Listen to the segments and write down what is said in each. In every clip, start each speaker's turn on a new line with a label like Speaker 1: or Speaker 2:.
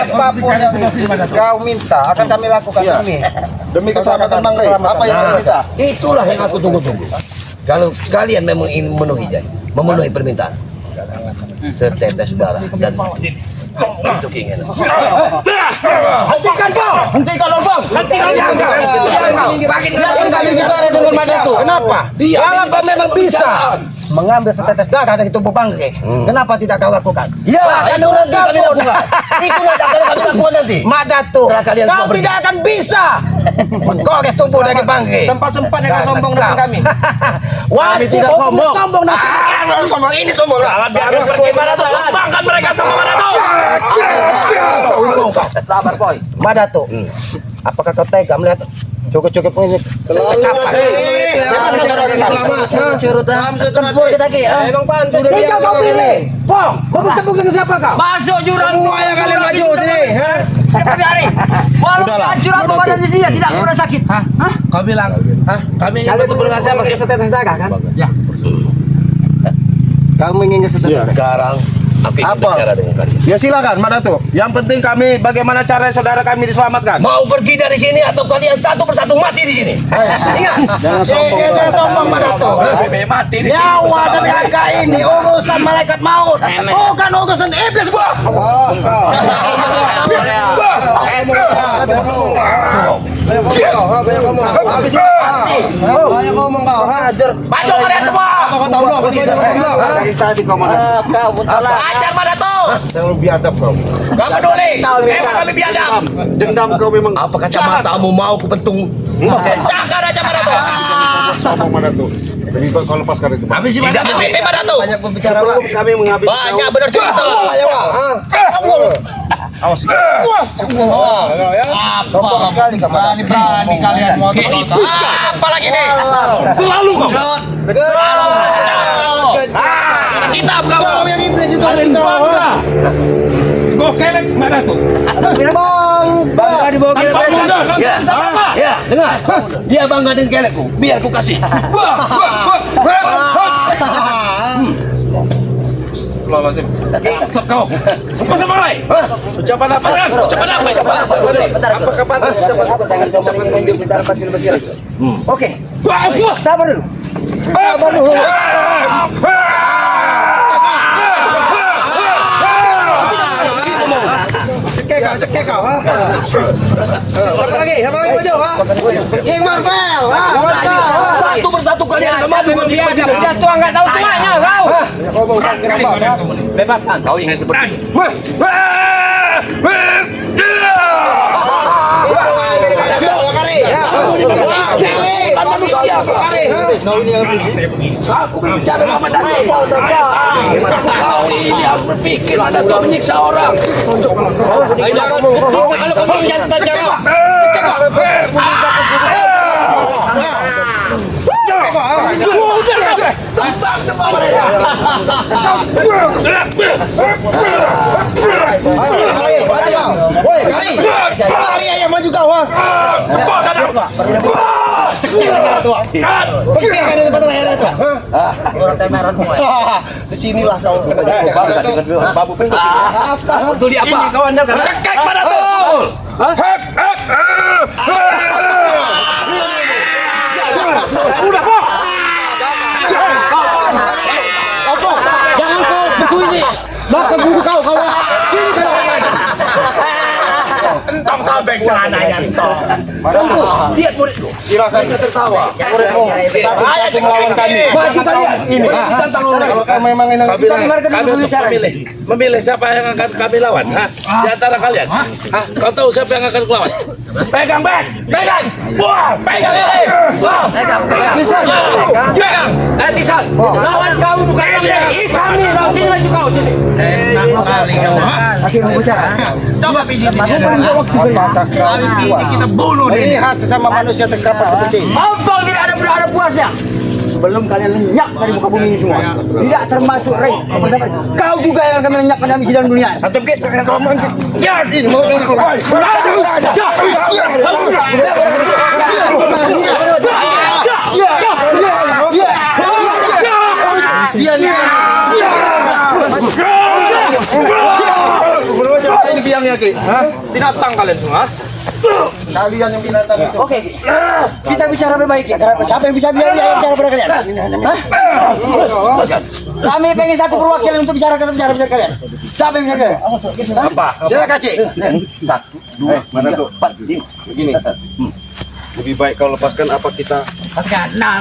Speaker 1: apapun yang kau minta akan kami lakukan ini.
Speaker 2: Demi keselamatan Manggai. Apa yang kau minta?
Speaker 3: Itulah yang aku tunggu-tunggu. Kalau kalian memang ingin memenuhi permintaan, setetes darah dan itu keinginan.
Speaker 2: Hentikan kau! Hentikan lubang! Hentikan kami bicara dengan Madatu. Kenapa?
Speaker 1: Kalau kau memang bisa mengambil setetes darah dari tubuh Bangke, kenapa tidak kau lakukan?
Speaker 3: Ya, itu nanti kami lakukan. Itu nanti akan kami lakukan nanti.
Speaker 1: Madatu,
Speaker 3: Kalian
Speaker 1: kau
Speaker 3: semua pergi.
Speaker 1: tidak akan bisa menggores tubuh dari Bangke.
Speaker 4: Sempat-sempatnya kau sombong dengan kami.
Speaker 2: Kami tidak sombong.
Speaker 1: Sombong nanti.
Speaker 3: Sombong ini sombong. Harus bagaimana tuh? Bangkan mereka sama Madatu.
Speaker 1: Sabar, Boy. Madatu, apakah kau tega melihat cukup-cukup ini?
Speaker 2: Selalu
Speaker 1: Curut tempur kita ki.
Speaker 4: Emang pantas.
Speaker 1: Tinggal kau pilih. Pong, kau bertemu dengan siapa kau?
Speaker 4: Masuk jurang
Speaker 2: Semua yang kalian maju sini.
Speaker 4: Biarin.
Speaker 2: Sudahlah,
Speaker 4: Jurang
Speaker 2: Madatu.
Speaker 4: badan di sini tidak pernah sakit. Hah? Kau bilang, kami ingin bertemu dengan siapa?
Speaker 1: Setetes darah kan? Ya.
Speaker 2: Kamu ingin setetes.
Speaker 3: Sekarang aku ingin
Speaker 2: Apa?
Speaker 3: bicara dengan kalian.
Speaker 2: Ya silakan Madatu. Yang penting kami bagaimana cara saudara kami diselamatkan.
Speaker 3: Mau pergi dari sini atau kalian satu persatu mati di sini? Ingat.
Speaker 2: Jangan sombong.
Speaker 1: Jangan sombong Madatu.
Speaker 4: Mati di
Speaker 1: Nyawa dan harga ini urusan malaikat maut, bukan urusan iblis gua.
Speaker 3: Maju kalian semua. Ajar Madatu.
Speaker 2: Jangan biadab kau.
Speaker 3: Gak peduli. Memang kami biadab.
Speaker 2: Dendam kau memang.
Speaker 3: Apa kacamatamu mau kupentung? Cakar aja Madatu.
Speaker 2: Sombong Madatu. Lebih baik kau lepaskan itu.
Speaker 4: Habis
Speaker 3: Tidak habis Madatu.
Speaker 1: Banyak pembicara Pak.
Speaker 2: Kami menghabis.
Speaker 3: Banyak benar juga.
Speaker 2: Awas.
Speaker 1: Sombong sekali kamu.
Speaker 4: berani kalian mau
Speaker 3: Apa lagi nih?
Speaker 4: Terlalu kau.
Speaker 3: Kita kamu.
Speaker 1: Yang iblis itu
Speaker 4: Kalian bangga. Kau kelek mana tuh?
Speaker 1: bangga dibawa ke
Speaker 4: Tanpa muda kau
Speaker 3: Ya,
Speaker 4: bisa apa?
Speaker 3: ya, dengar. Dia bangga dengan kelekku. Biar ku kasih.
Speaker 4: Astagfirullahaladzim. Asap kau. Sumpah semarai. Ucapan apa kan?
Speaker 3: Ucapan apa?
Speaker 4: Apakah pantas ucapan
Speaker 1: Oke,
Speaker 4: Wah,
Speaker 1: sabar dulu. Sabar dulu. Cekek kau, ha? Siapa lagi? Siapa lagi maju, ha? King Marvel, ha?
Speaker 3: Satu persatu kalian akan mati.
Speaker 1: Siapa tua nggak tahu tuanya, kau?
Speaker 4: bebaskan.
Speaker 3: Kau ingin seperti ini? Bukan manusia. Aku berbicara sama Madatu. Kau ini harus berpikir Madatu menyiksa orang. Kalau kamu jangan jawab. Tentang semua mereka.
Speaker 1: Woi, Kari. Kari yang maju kau, ha? Di sinilah kau.
Speaker 3: Babu peduli apa? Cekek Madatu. Udah kok.
Speaker 4: Jangan kau beku ini. Bakal bunuh kau. Sini kau.
Speaker 3: Entong sampai celananya entong. Dia muridku.
Speaker 2: Silakan tertawa. Satu melawan kami.
Speaker 3: Maju kalian.
Speaker 2: Ini. Kalau kau memang ini.
Speaker 4: Kami untuk memilih siapa yang akan kami lawan. Di antara kalian. Kau tahu siapa yang akan lawan? Pegang bek, pegang. Wah, pegang ini. Wah, pegang. Pegang. Tisan. Lawan kamu bukan kami. Kami lawan sini maju kau sini. Enak sekali kamu.
Speaker 1: Lagi mau bicara.
Speaker 4: Coba pijitin.
Speaker 1: Apakah kau
Speaker 4: Kita bunuh dia.
Speaker 1: melihat sesama manusia terkapar seperti ini?
Speaker 4: Apa tidak ada puasnya?
Speaker 1: Belum kalian lenyap dari muka bumi ini semua. Tidak termasuk Ray. Kau juga yang akan melenyapkan dari sidang dunia.
Speaker 2: Santap kita.
Speaker 4: Ya, ini mau
Speaker 2: Ini biangnya. ya, Ki. Binatang kalian semua. Kalian yang binatang itu.
Speaker 1: Oke, kita bicara baik-baik ya. Karena siapa yang bisa bicara pada kalian? Hah? Kami pengen satu perwakilan untuk bicara kalian. Siapa yang bisa?
Speaker 2: Apa?
Speaker 1: Silakan Cik.
Speaker 2: Mana tuh? Begini. Lebih baik kau lepaskan apa kita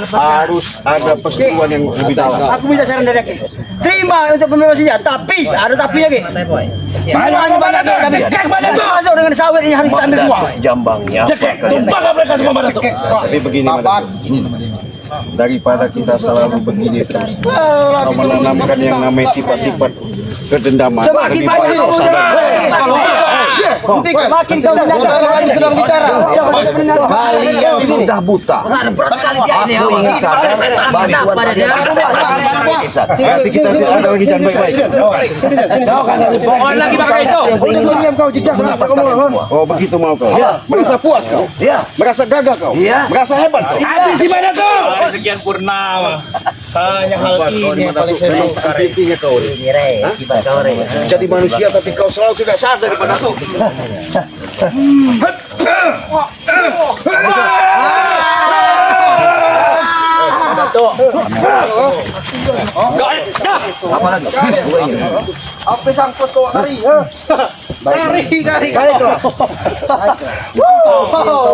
Speaker 2: harus ada persetujuan yang lebih dalam.
Speaker 1: Aku minta saran dari Ki. Terima untuk pembebasannya, tapi ada tapinya Ki. Semuanya banyak kami.
Speaker 4: Cekek pada tuh.
Speaker 1: Masuk dengan sawit ini harus kita ambil semua.
Speaker 3: Jambangnya.
Speaker 4: Cekek, tumpah mereka semua pada tuh.
Speaker 2: Tapi begini, Madam. Daripada kita selalu begini terus, kau menanamkan yang namanya sifat-sifat kedendaman.
Speaker 1: Semakin
Speaker 2: Lebih
Speaker 1: banyak
Speaker 2: baik
Speaker 1: kau
Speaker 2: kau sadar.
Speaker 1: makin kau
Speaker 2: sedang bicara.
Speaker 3: Kalian sudah buta. Aku ingin sadar bantuan
Speaker 2: Nanti kita tidak ada lagi jangan baik-baik.
Speaker 4: Kau kan harus baik lagi pakai itu.
Speaker 2: Oh begitu mau kau? Merasa puas kau? Merasa gagah kau? Merasa hebat kau?
Speaker 4: Habis di mana tuh?
Speaker 5: Sekian purnama. Hanya hal ini yang paling saya suka.
Speaker 2: Intinya kau jadi manusia tapi kau selalu tidak sadar daripada kau.
Speaker 3: apa lagi?
Speaker 1: Apa sangkos kau kari? Kari.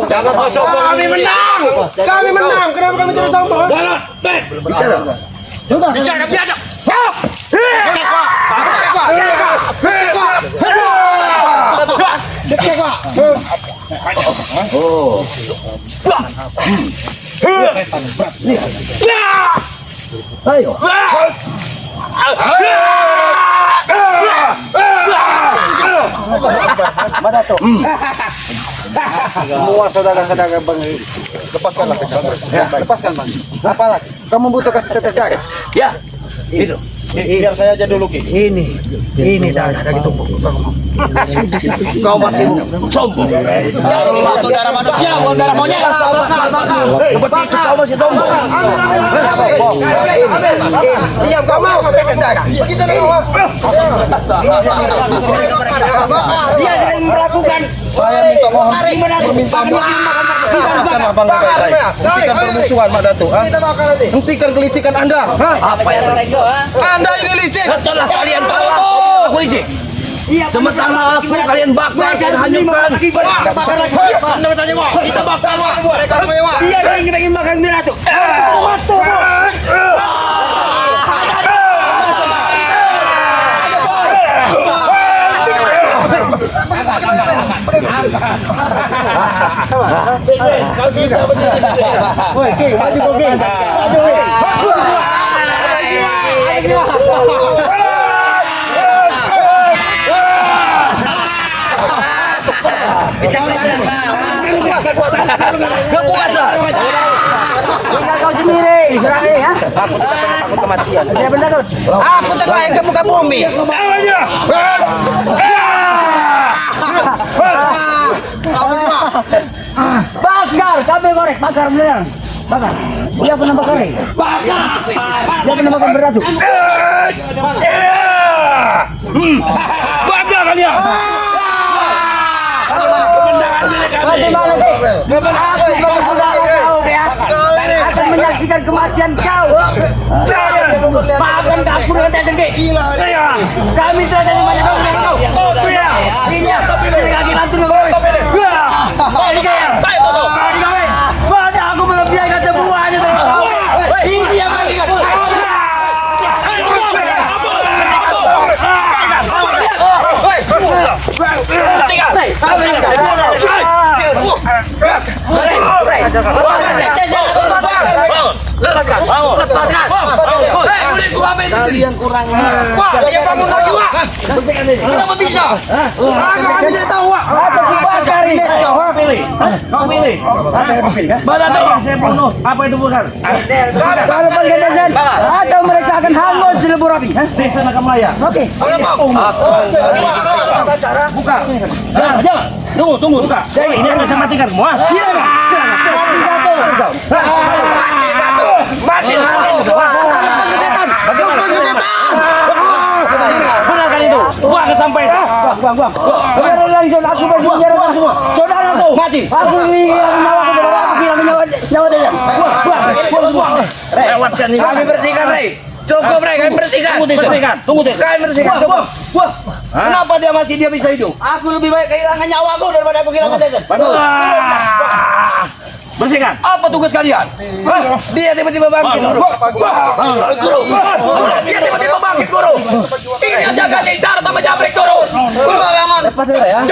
Speaker 4: Jangan kau sombong. Kami menang.
Speaker 1: Kami menang. Kenapa kami tidak sombong?
Speaker 4: Jalan, baik. Bicara biasa.
Speaker 3: Ayo.
Speaker 1: Mana tuh?
Speaker 2: Semua saudara-saudara bang, lepaskanlah kejam. Lepaskan bang.
Speaker 1: Apa lagi? Kamu membutuhkan tetes darah?
Speaker 3: Ya. Itu.
Speaker 2: Biar saya aja dulu Ki.
Speaker 1: Ini darah dari tubuh.
Speaker 3: Kau masih sombong.
Speaker 5: Itu darah manusia, bukan darah monyet.
Speaker 3: Seperti itu kau masih sombong.
Speaker 1: Diam kau mau tetes darah. Dia sedang melakukan.
Speaker 2: Saya minta mohon permintaan maaf. Lepaskanlah bang baik-baik. Hentikan permusuhan Mak Datuk. Hentikan kelicikan Anda.
Speaker 3: Apa yang
Speaker 2: Anda ini licik.
Speaker 3: setelah kalian kalah, aku licik. Sementara aku kalian bakar dan hancurkan.
Speaker 2: Kita bakar mereka semua.
Speaker 1: Dia ingin makan merah tuh.
Speaker 4: Kau susah begini.
Speaker 1: Woi, Ki, maju kau, Ki. Maju, woi.
Speaker 3: Kepuasan.
Speaker 1: Tinggal kau sendiri. Berani ya.
Speaker 3: Aku takut kematian.
Speaker 1: Ya benar tuh.
Speaker 3: Aku terlahir ke muka bumi.
Speaker 1: Bakar, kami korek, bakar beneran. Bakar. Dia pernah bakar. Dia pernah bakar berat tuh.
Speaker 4: Bangga kalian. Kemenangan milik kami.
Speaker 1: Bagaimana sih? Aku sebagai saudara kau ya. Akan menyaksikan kematian kau. Maafkan aku dengan tak sendiri. Kami telah dari banyak orang dengan kau. Ini ya. Ini kaki lantur kau. Ini kaya. Aku melebihi temuannya dari kau. Ini yang kaki kau.
Speaker 4: Kalian kurang.
Speaker 2: Dia bangun lagi Wak. Kenapa bisa? Kami tidak tahu Wak.
Speaker 4: Kau pilih. Mana tahu yang saya bunuh? Apa itu bukan?
Speaker 1: Kalau pergedesan atau mereka akan hangus di lebur api.
Speaker 4: Desa Nakamlaya.
Speaker 1: Oke.
Speaker 4: Buka.
Speaker 2: Jangan. Tunggu.
Speaker 4: Buka. Ini akan saya matikan semua.
Speaker 1: Silakan. Mati satu.
Speaker 3: Mati satu.
Speaker 1: Lepaskan setan.
Speaker 4: Gunakan itu. Buang sampai.
Speaker 1: Buang.
Speaker 3: mati.
Speaker 1: Aku kehilangan nyawa kita, aku kehilangan nyawa dia.
Speaker 4: Lewatkan ini.
Speaker 1: Kami bersihkan, Rey. Cukup, Rey, kami bersihkan.
Speaker 3: Tunggu tes.
Speaker 1: Kami bersihkan. Cukup.
Speaker 3: Kenapa dia bisa hidup?
Speaker 1: Aku lebih baik kehilangan nyawaku daripada aku kehilangan Tetes.
Speaker 4: Bersihkan.
Speaker 3: Apa tugas kalian? Hah?
Speaker 1: Dia tiba-tiba bangkit, Guru.
Speaker 3: Dia tiba-tiba bangkit, Guru. Ini jaga lingkar sama jabrik, Guru.
Speaker 1: Lepas ya, ya.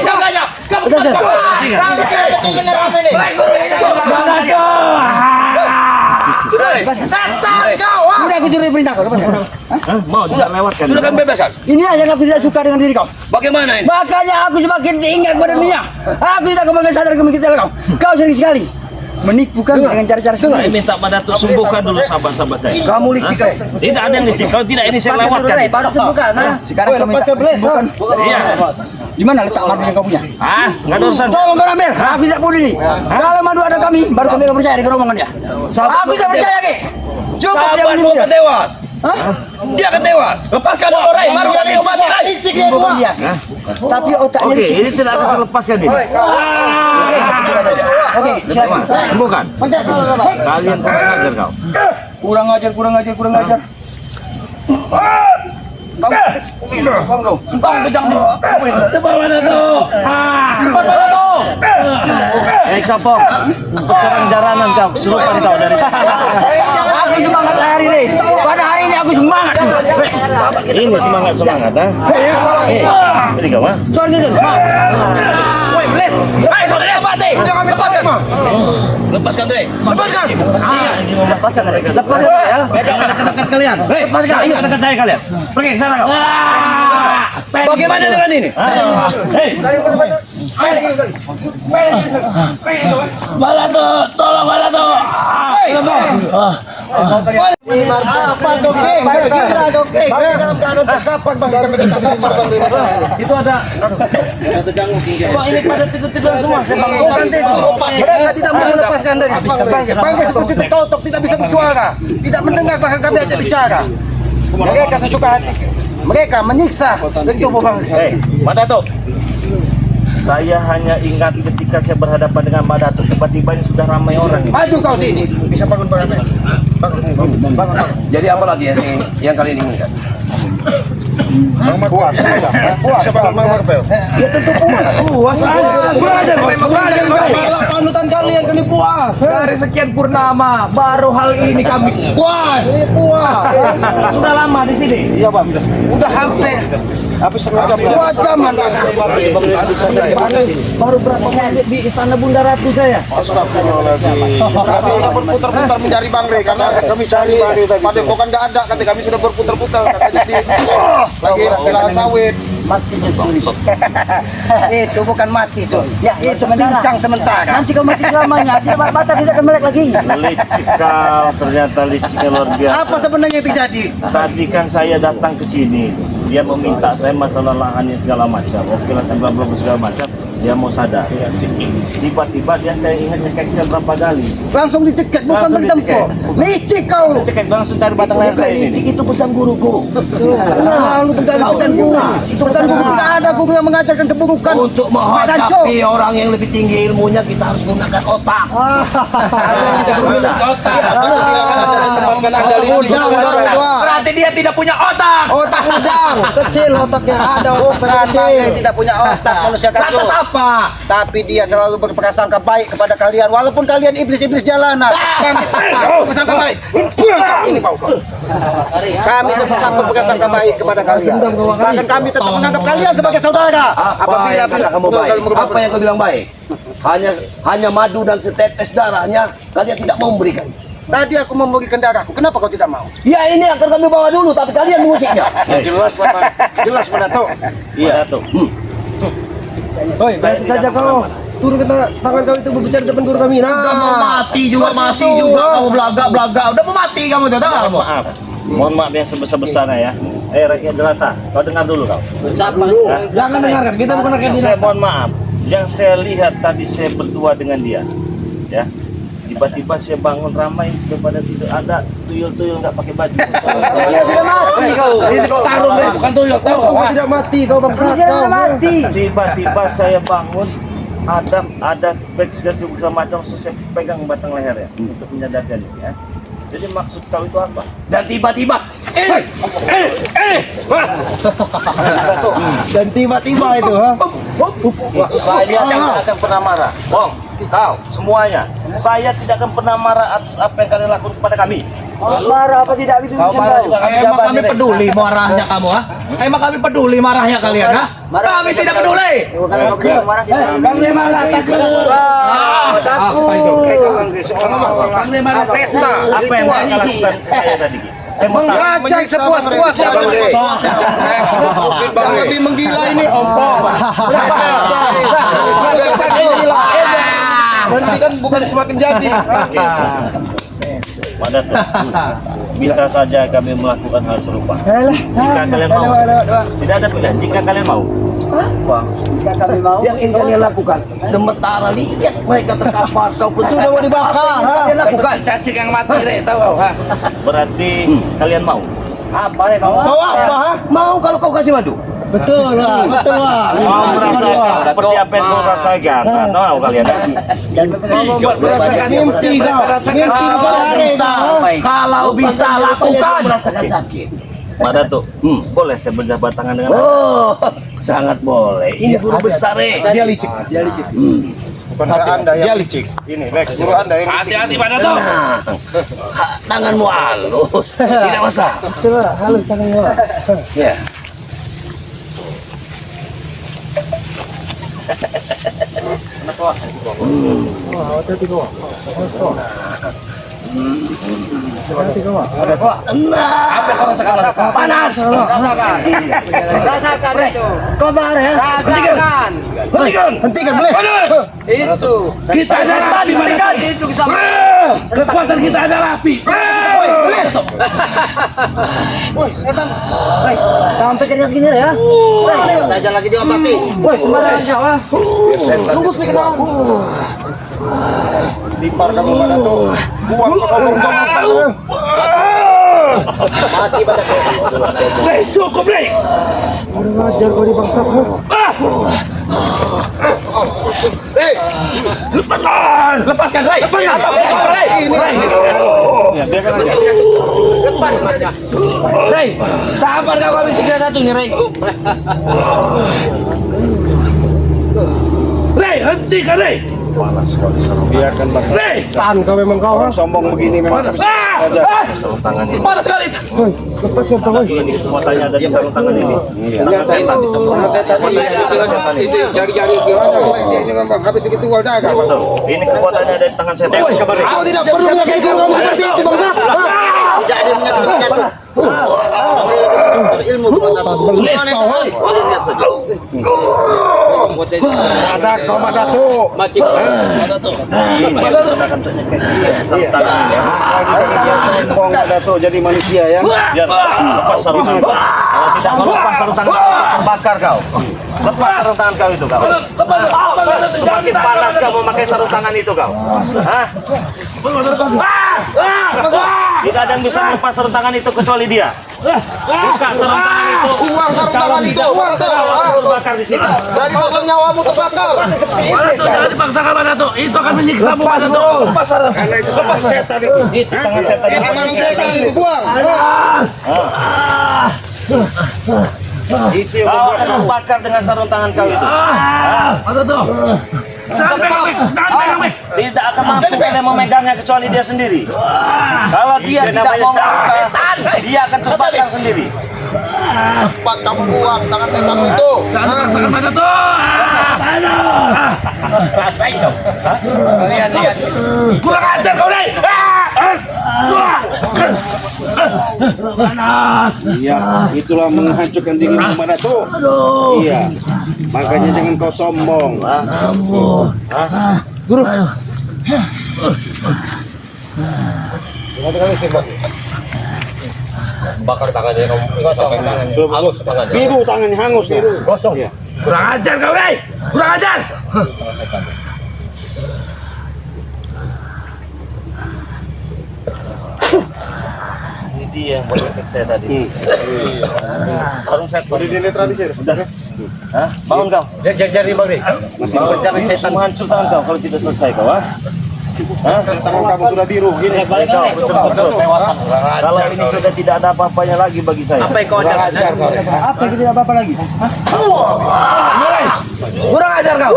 Speaker 3: Jaganya. Kamu
Speaker 1: Kami tidak ketinggalan rame nih. Baik, Guru. Ini Udah aku curi perintah kau, lepaskan.
Speaker 4: Mau tidak lewatkan.
Speaker 3: Sudah kami bebaskan.
Speaker 1: Ini aja yang aku tidak suka dengan diri kau.
Speaker 3: Bagaimana ini?
Speaker 1: Makanya aku semakin ingat pada dunia. Aku tidak kembali sadar kemungkinan kau. Kau sering sekali menipu kami dengan cara-cara
Speaker 4: Saya
Speaker 1: seperti
Speaker 4: minta pada Datuk sembuhkan dulu sahabat-sahabat saya.
Speaker 3: Kamu licik, Rey.
Speaker 4: Tidak ada yang licik. Kalau tidak ini saya lewatkan.
Speaker 1: baru sembuhkan. Sekarang kau minta sembuhkan.
Speaker 4: Iya.
Speaker 1: Di mana letak madu yang kau punya?
Speaker 4: Ah, nggak ada urusan.
Speaker 1: Tolong kau ambil. Aku tidak peduli nih. Kalau madu ada kami, baru kami akan percaya dengan omongannya. Aku tidak percaya, Ki. Cukup dia
Speaker 3: Sahabatmu
Speaker 1: menipu.
Speaker 3: akan tewas.
Speaker 1: Hah?
Speaker 3: Dia akan tewas.
Speaker 4: Lepaskan dulu, Ray. Baru kami obati, Ray.
Speaker 1: Licik dia bukan dia. Tapi otaknya
Speaker 4: Oke,
Speaker 1: licik.
Speaker 4: ini tidak akan saya lepaskan ini.
Speaker 1: Oke, silakan.
Speaker 4: Sembuhkan. Kalian kurang ajar kau.
Speaker 1: Kurang ajar.
Speaker 3: Bang, kejang nih.
Speaker 4: Cepat mana tuh?
Speaker 3: Cepat mana tuh?
Speaker 4: Kapok. Sekarang jaranan kau. Kesurupan kau dari.
Speaker 1: Aku semangat hari ini. Pada hari ini aku semangat.
Speaker 4: Ini semangat ha? Ini kau ha?
Speaker 1: Sorry.
Speaker 3: Woi, Belis. Ayo, saudara, mati. Udah kami lepaskan. Lepaskan, Rey. Lepaskan.
Speaker 4: Lepaskan ya. Dekat kalian. Lepaskan. Ayo dekat saya kalian. Pergi ke sana kau.
Speaker 3: Bagaimana dengan ini?
Speaker 4: Hei. Bala tuh, tolong bala tuh. Itu ada. Kok ini pada tidur-tidur semua?
Speaker 1: Mereka tidak mau melepaskan dari Bangke seperti tertutup, tidak bisa bersuara, tidak mendengar bahkan kami ajak bicara. Mereka sesuka hati. Mereka menyiksa dari tubuh bangsa.
Speaker 4: Hei, Mbak Datuk. Saya hanya ingat ketika saya berhadapan dengan Mbak Datuk, tiba-tiba ini sudah ramai orang ini.
Speaker 1: Maju kau sini.
Speaker 3: Bisa bangun. Jadi apa lagi yang kalian inginkan? Puas.
Speaker 1: Ya tentu puas. Panutan kalian kami puas.
Speaker 5: Dari sekian purnama, baru hal ini kami puas.
Speaker 4: Sudah lama di sini.
Speaker 1: Iya, Bang. Udah hampir setengah jam. 2 jam
Speaker 4: Baru berapa menit di Istana Bunda Ratu saya.
Speaker 5: Kami sudah berputar-putar mencari Bang Rey karena kami cari padepokan nggak ada. Kata kami sudah berputar-putar katanya di lagi lahan sawit.
Speaker 1: matinya suri. Itu bukan mati suri. Ya, itu bincang sementara. Nanti kau mati selamanya. Tidak mata tidak akan melek lagi.
Speaker 4: Licik kau, ternyata liciknya luar biasa.
Speaker 1: Apa sebenarnya yang terjadi?
Speaker 4: Tadi kan saya datang ke sini, dia meminta saya masalah lahannya segala macam, oke lah segala macam, dia mau sadar. Tiba-tiba dia saya ingat cekek saya berapa kali.
Speaker 1: Langsung dicekek, bukan
Speaker 4: Langsung
Speaker 1: bertempur. Licik kau.
Speaker 4: Cekek langsung cari batang leher saya ini.
Speaker 1: Licik itu pesan guruku. Nah, lu pegang pesan guru. Itu pesan guru, tidak ada guru yang mengajarkan keburukan.
Speaker 3: Untuk menghadapi orang yang lebih tinggi ilmunya kita harus menggunakan otak.
Speaker 5: Berarti dia tidak punya otak.
Speaker 1: Otak udang, kecil otaknya. Ada otak kecil yang tidak punya otak manusia kacau.
Speaker 5: Lantas apa?
Speaker 1: Tapi dia selalu berprasangka baik kepada kalian, walaupun kalian iblis-iblis jalanan. Kami tetap berprasangka baik. Ini Pak. Kami tetap berprasangka baik kepada kalian. Bahkan kami tetap menganggap kalian sebagai saudara.
Speaker 3: Apabila kamu baik, apa yang kau bilang baik? Hanya madu dan setetes darahnya kalian tidak mau memberikan.
Speaker 1: Tadi aku memberikan darahku, kenapa kau tidak mau?
Speaker 3: Ya ini akan kami bawa dulu, tapi kalian mengusiknya.
Speaker 1: Jelas mana tuh?
Speaker 4: Iya tuh.
Speaker 5: Oi, biasa saja kau. Turun ke tangan kau itu berbicara depan guru kami.
Speaker 3: Udah mau mati juga, masih juga kamu belaga-belaga. Udah mau mati kamu, tahu kamu?
Speaker 4: Maaf. Mohon maaf yang sebesar-besarnya ya. Rakyat jelata, kau dengar dulu kau.
Speaker 5: Jangan dengarkan, kita bukan rakyat
Speaker 4: Saya mohon maaf. Yang saya lihat tadi saya berdua dengan dia, ya. Tiba-tiba saya bangun ramai kepada tidak ada tuyul-tuyul nggak pakai baju.
Speaker 5: Dia sudah mati kau.
Speaker 4: Ini tarung deh, bukan tuyul tahu.
Speaker 5: Kau tidak mati, kau bangsat kau.
Speaker 4: Tiba-tiba saya bangun
Speaker 6: ada teks segala macam saya pegang batang lehernya untuk menyadarkan ini ya. Jadi maksud kau itu apa?
Speaker 3: Dan tiba-tiba
Speaker 1: Dan tiba-tiba itu, ha?
Speaker 6: Saya tidak akan pernah marah. Bong, kau semuanya, saya tidak akan pernah marah atas apa yang kalian lakukan kepada kami.
Speaker 1: Marah apa tidak bisa
Speaker 6: Kau marah juga kami
Speaker 7: Emang
Speaker 6: jabat,
Speaker 7: kami
Speaker 6: Rek.
Speaker 7: peduli marahnya kamu, ha? Emang kami peduli marahnya kalian, ha? Kami tidak peduli.
Speaker 4: Bang Lemala takut.
Speaker 7: Apa itu?
Speaker 4: Bang Lemala
Speaker 1: Pesta,
Speaker 6: Apa yang mereka lakukan ke saya tadi? Saya mau tahu.
Speaker 1: mengajak sepuas-puasnya, Bang Rey.
Speaker 5: Yang lebih menggila ini Om. Nanti kan bukan semakin jadi.
Speaker 6: Mana tuh? Bisa saja kami melakukan hal serupa. Jika kalian mau, tidak ada pilihan. Jika kalian mau,
Speaker 3: yang ingin kalian lakukan sementara lihat mereka terkapar kau pun
Speaker 1: Sudah mau dibakar, ha?
Speaker 3: kalian lakukan.
Speaker 4: cacing yang mati, Rek, tahu kau, ha?
Speaker 6: berarti kalian mau.
Speaker 1: Mau apa, ha?
Speaker 3: Mau kalau kau kasih madu.
Speaker 1: Betul, ha? Betul, ha?
Speaker 6: Mau merasakan seperti apa yang kau rasakan? Tahu kalian?
Speaker 4: Merasakan
Speaker 1: Mimpi kau, mimpi kau hari kau.
Speaker 3: Kalau bisa lakukan.
Speaker 4: merasakan sakit.
Speaker 6: Mana tuh? Boleh saya berjabat tangan dengan Anda?
Speaker 3: Oh, sangat boleh. Ini guru besar,
Speaker 7: Dia licik.
Speaker 5: Bukan Anda yang licik. Ini, Lex, guru Anda yang licik.
Speaker 4: Hati-hati pada tuh.
Speaker 3: Tanganmu halus. Tidak masalah.
Speaker 1: Betul, ha? Halus tangannya, ha?
Speaker 3: Ya.
Speaker 4: Apa kau rasakan?
Speaker 3: Panas.
Speaker 8: Rasakan itu.
Speaker 1: Kobar, ya?
Speaker 8: Rasakan.
Speaker 1: Hentikan, Bles.
Speaker 8: Itu.
Speaker 4: Kita adalah di mana?
Speaker 8: Itu sama.
Speaker 4: Kekuatan kita adalah api.
Speaker 1: Sampai keringat gini, ya?
Speaker 5: Saja lagi diobati.
Speaker 1: Woi, sembarangan kau, ha? Tunggu sedikit, ha?
Speaker 5: Dipar kamu mana tuh? Buang ke sombong kamu.
Speaker 4: Rek, cukup, Rek.
Speaker 1: Ngajar kau di bangsa, ha?
Speaker 4: Lepaskan, Rek.
Speaker 1: Rey, sabar kau, kami segera datang nih, Rey.
Speaker 4: Rek, hentikan, Rek.
Speaker 2: Biarkan Bang.
Speaker 4: Rek.
Speaker 1: Tahan kau memang kau, ha?
Speaker 2: Orang sombong begini memang harus saja.
Speaker 7: Panas sekali.
Speaker 1: Woi, lepaskan kau, woi.
Speaker 6: Kekuatannya ada di sarung tangan ini.
Speaker 5: Ini Bang, habis segitu gua dagang.
Speaker 6: Betul. Ini kekuatannya ada di tangan saya.
Speaker 1: Kau tidak perlu menyakiti guru kamu seperti itu, bangsa.
Speaker 5: Tidak ada menyakiti. Ilmu
Speaker 1: Les kau, ha?
Speaker 6: Lihat saja.
Speaker 2: Ada kau mana tuh?
Speaker 6: Ini akan ternyata sarung tangan ini ya.
Speaker 2: Dia sombong ada tuh jadi manusia ya.
Speaker 6: Biar lepas sarung tangan. Kalau tidak kau lepas sarung tangan, terbakar kau. Lepas sarung tangan kau itu kau. Semakin panas kau memakai sarung tangan itu kau. Hah? Tidak ada yang bisa melepas sarung tangan itu kecuali dia. Buka sarung tangan itu.
Speaker 5: Uang sarung tangan itu, uang
Speaker 6: Kau terbakar di sini.
Speaker 5: dari pasang nyawamu terbakar.
Speaker 4: Mana tuh, jangan dipaksakan pada tuh. Itu akan menyiksamu pada tuh.
Speaker 2: Karena itu lepas setan itu.
Speaker 6: Itu tangan setan yang
Speaker 5: Tangan setan itu buang.
Speaker 6: itu yang kau akan terbakar dengan sarung tangan kau itu.
Speaker 4: Mana tuh. Jangan pegang, jangan pegang, Bek.
Speaker 6: Tidak akan mampu kalian memegangnya kecuali dia sendiri. Kalau dia tidak mau melakukan, dia akan terbakar sendiri.
Speaker 5: Cepat kamu buang tangan setan itu.
Speaker 4: Jangan dipaksakan pada tuh.
Speaker 6: Rasain dong.
Speaker 4: Lihat. Kurang ajar kau, Rek. Panas.
Speaker 2: Iya, itulah menghancurkan dirimu mana tuh. Iya. Makanya jangan kau sombong.
Speaker 5: Bakar tangannya kamu.
Speaker 2: Hangus tangannya. Biru tangannya hangus nih.
Speaker 4: Kosong. Kurang ajar kau, Rek. Kurang ajar.
Speaker 6: Ini dia yang buat efek saya tadi. Sarung saya
Speaker 5: Udah dinetralisir. Udah.
Speaker 6: Hah? Bangun kau.
Speaker 4: Jadi Bang Rey.
Speaker 6: Masih jangan setan menghancur tangan kau kalau tidak selesai kau, ha? Hah?
Speaker 5: Tangan kamu sudah biru. Gini.
Speaker 6: Kau betul-betul. Kalau ini sudah tidak ada apa-apanya lagi bagi saya.
Speaker 4: Apa yang kau ajar kau?
Speaker 1: Apa yang tidak apa-apa lagi?
Speaker 3: Kurang ajar kau.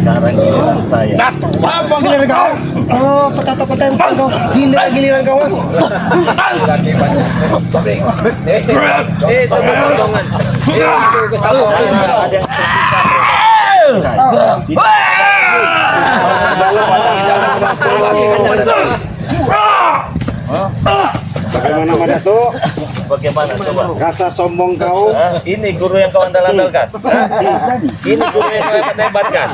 Speaker 6: Sekarang giliran saya.
Speaker 1: Apa giliran kau? Oh, petata-petata kau. Giliran kau.
Speaker 8: Itu kesombongan. Itu kesombongan.
Speaker 6: Ada yang tersisa.
Speaker 2: Bagaimana Madato?
Speaker 6: Bagaimana coba?
Speaker 2: Rasa sombong kau?
Speaker 6: Hah? Ini guru yang kau andal-andalkan. Hah? Ini guru yang kau hebat-hebatkan.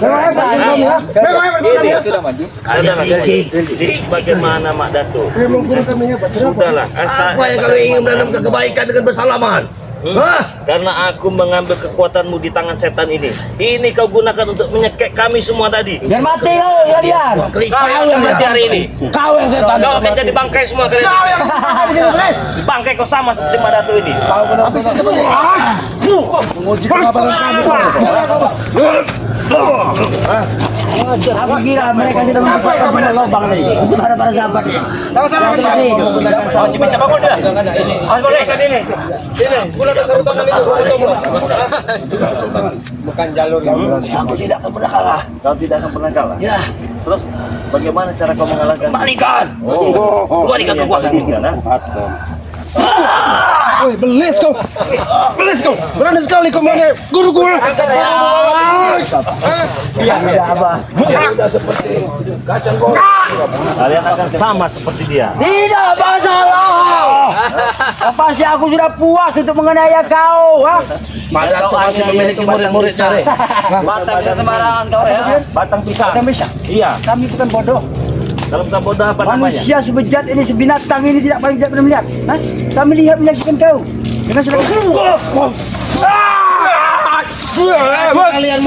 Speaker 6: Ini jadi bagaimana Mak Dato? Sudahlah,
Speaker 3: Apa yang kalian ingin menanamkan kebaikan dengan bersalaman? Hah?
Speaker 6: karena aku mengambil kekuatanmu di tangan setan ini. Ini kau gunakan untuk menyekek kami semua tadi.
Speaker 1: Biar mati kau kalian.
Speaker 6: Kau yang mati hari ini.
Speaker 4: Kau yang setan.
Speaker 6: Kau akan jadi bangkai semua kalian. Bangkai kau sama seperti Mak Dato ini.
Speaker 4: Menguji kesabaran kamu.
Speaker 1: Aku kira mereka tidak memasukkan pada lubang tadi. Pada sahabat.
Speaker 6: Masih bisa bangun dia. Mas boleh kan ini.
Speaker 5: Gunakan sarung tangan itu.
Speaker 8: Bukan jalur yang
Speaker 3: Aku tidak akan pernah kalah.
Speaker 6: Kau tidak akan pernah kalah.
Speaker 3: Ya,
Speaker 6: Terus bagaimana cara kau mengalahkan?
Speaker 3: kembalikan.
Speaker 6: Oh,
Speaker 3: Kembalikan kekuatanmu.
Speaker 1: Woi, belis kau. Belis kau. Berani sekali kau mana guru gua.
Speaker 6: Kalian akan sama seperti dia.
Speaker 1: Tidak masalah. Pasti aku sudah puas untuk menganiaya kau.
Speaker 4: Mak Dato masih memiliki murid-murid cari.
Speaker 6: Batang pisang.
Speaker 1: Kami bisa.
Speaker 6: Iya.
Speaker 1: Kami bukan bodoh.
Speaker 6: Kalau bukan bodoh apa namanya?
Speaker 1: Manusia sebejat ini, sebinatang ini tidak paling tidak pernah melihat. Hah? Kami lihat menyaksikan kau. Dengan selama kalian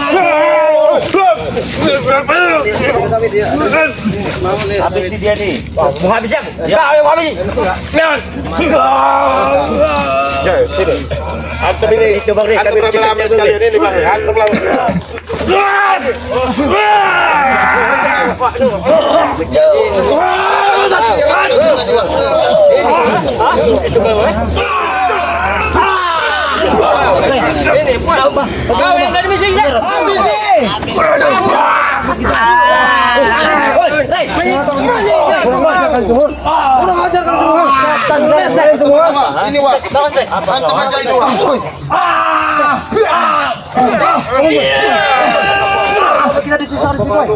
Speaker 6: Habisi dia nih.
Speaker 4: Mau habis ya?
Speaker 6: Ya.
Speaker 4: Kau yang habis.
Speaker 6: Antum ini itu Bang Ri.
Speaker 5: Antum rame-rame sekalian ini Bang. Antum lawan.
Speaker 8: ini kau yang tadi misi
Speaker 5: Ini Wak. Antum aja itu Wak.
Speaker 1: kita disisar di sini.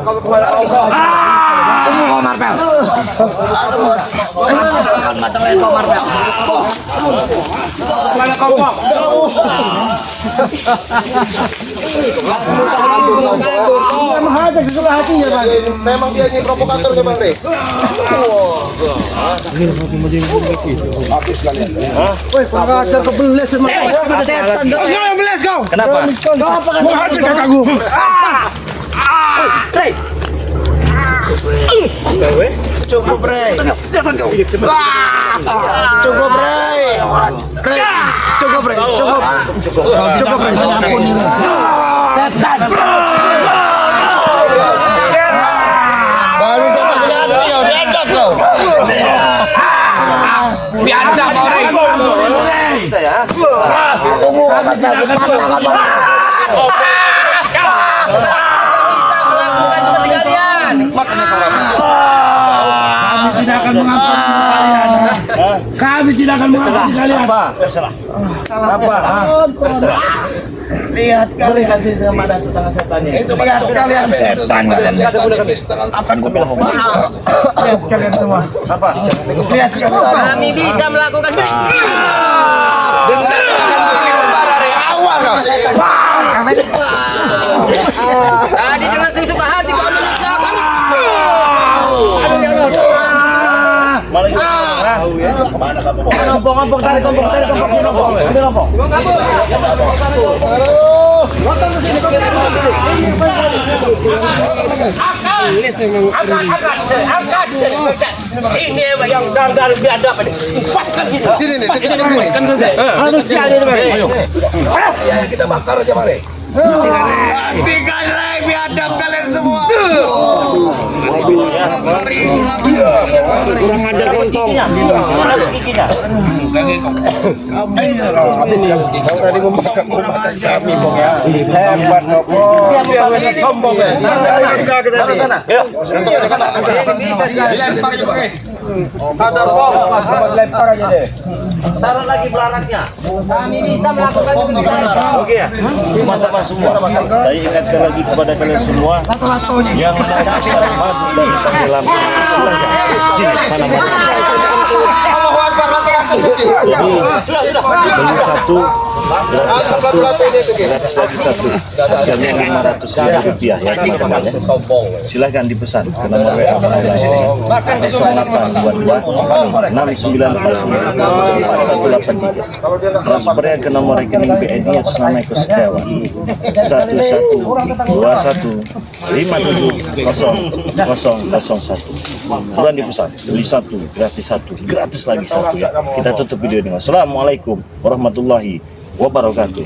Speaker 3: Tunggu kau Marpel. Aduh bos. Mata lain kau Marpel.
Speaker 4: Mana kau Bang?
Speaker 1: Dia menghajar sesuka hatinya, Bang.
Speaker 5: Memang dia ini provokatornya Bang Rey.
Speaker 1: Woi, menghajar ke belis sama kau.
Speaker 4: Kau yang beles kau.
Speaker 6: Kenapa?
Speaker 1: Kau apa kan?
Speaker 4: Menghajar kakakku.
Speaker 5: Cukup Rey. Cukup Rey. Rey. Cukup Rey. Cukup. Cukup Rey.
Speaker 1: Setan.
Speaker 5: Baru satu lihat kau, diadap kau.
Speaker 4: Biadab kau Rey.
Speaker 6: Kita ya.
Speaker 1: Tunggu kata
Speaker 4: Kami tidak akan mengampuni kalian. Kami tidak akan mengampuni kalian.
Speaker 6: Apa? Terserah. Apa?
Speaker 1: lihat kalian.
Speaker 6: Berikan sini sama Mak Dato tangan setannya.
Speaker 5: Itu lihat kalian.
Speaker 6: Akan ku bilang.
Speaker 1: Lihat kalian semua.
Speaker 6: Apa?
Speaker 1: Lihat
Speaker 8: kami bisa melakukan tadi dengan sesuka hati kau menyiksa kami.
Speaker 6: Malah juga
Speaker 1: Ngompong tarik ngompong. Ambil ngompong.
Speaker 8: Akal
Speaker 4: Angkat. Ini yang dar biadab ini. Lepaskan gitu.
Speaker 5: Sini nih, dekat dekat.
Speaker 4: Lepaskan saja. Manusia ini, Bang. Ayo.
Speaker 3: Ya, kita bakar aja mari.
Speaker 7: Digalai biadab kalian semua.
Speaker 2: Kurang ajar lontong. Kau tadi membakar kami, Bang ya. Hebat kau, Bang. Sombong ya.
Speaker 6: Sana.
Speaker 5: Sadar Bang.
Speaker 6: Taruh lagi belanaknya.
Speaker 8: Kami bisa melakukan itu.
Speaker 6: Oke ya.
Speaker 9: Teman-teman semua, saya ingatkan lagi kepada kalian semua yang mau pesan madu dari panggilan silahkan sini mana madu.
Speaker 5: Allahu Akbar, laki-laki.
Speaker 9: Jadi beli satu gratis satu gratis lagi satu harganya Rp500.000 ya teman-teman ya. Silahkan dipesan ke nomor WA panggilan 0822 6940 4183 transfernya ke nomor rekening BNI atas nama Eko Setiawan 1121570001. Buruan dipesan, beli satu gratis lagi satu ya. Kita tutup video ini. Wassalamualaikum warahmatullahi wabarakatuh.